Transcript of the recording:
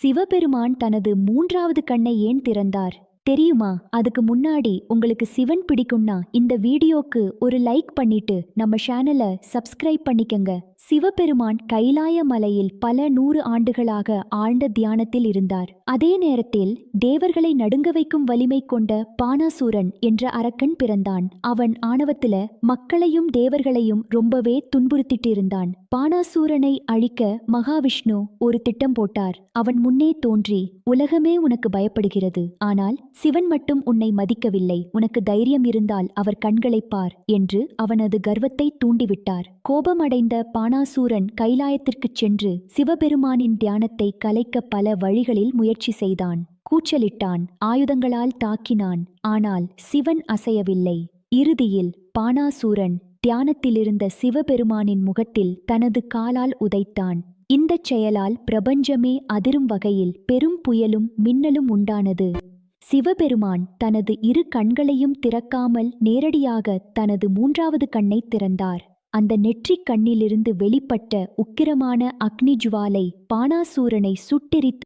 சிவபெருமான் தனது மூன்றாவது கண்ணை ஏன் திறந்தார் தெரியுமா? அதுக்கு முன்னாடி உங்களுக்கு சிவன் பிடிக்கும்னா இந்த வீடியோக்கு ஒரு லைக் பண்ணிட்டு நம்ம சேனலை சப்ஸ்கிரைப் பண்ணிக்கங்க. சிவபெருமான் கைலாய மலையில் பல 100 ஆண்டுகளாக ஆழ்ந்த தியானத்தில் இருந்தார். அதே நேரத்தில் தேவர்களை நடுங்க வைக்கும் வலிமை கொண்ட பானாசூரன் என்ற அரக்கன் பிறந்தான். அவன் ஆணவத்துல மக்களையும் தேவர்களையும் ரொம்பவே துன்புறுத்திட்டு இருந்தான். பானாசூரனை அழிக்க மகாவிஷ்ணு ஒரு திட்டம் போட்டார். அவன் முன்னே தோன்றி, உலகமே உனக்கு பயப்படுகிறது, ஆனால் சிவன் மட்டும் உன்னை மதிக்கவில்லை. உனக்கு தைரியம் இருந்தால் அவர் கண்களை பார் என்று அவனது கர்வத்தை தூண்டிவிட்டார். கோபமடைந்த பானாசூரன் கைலாயத்திற்குச் சென்று சிவபெருமானின் தியானத்தை கலைக்க பல வழிகளில் முயற்சி செய்தான். கூச்சலிட்டான், ஆயுதங்களால் தாக்கினான். ஆனால் சிவன் அசையவில்லை. இறுதியில் பானாசூரன் தியானத்திலிருந்த சிவபெருமானின் முகத்தில் தனது காலால் உதைத்தான். இந்தச் செயலால் பிரபஞ்சமே அதிரும் வகையில் பெரும் புயலும் மின்னலும் உண்டானது. சிவபெருமான் தனது 2 கண்களையும் திறக்காமல் நேரடியாக தனது 3வது கண்ணை திறந்தார். அந்த நெற்றிக் கண்ணிலிருந்து வெளிப்பட்ட உக்கிரமான அக்னி ஜுவாலை பானாசூரனை சுட்டெரித்து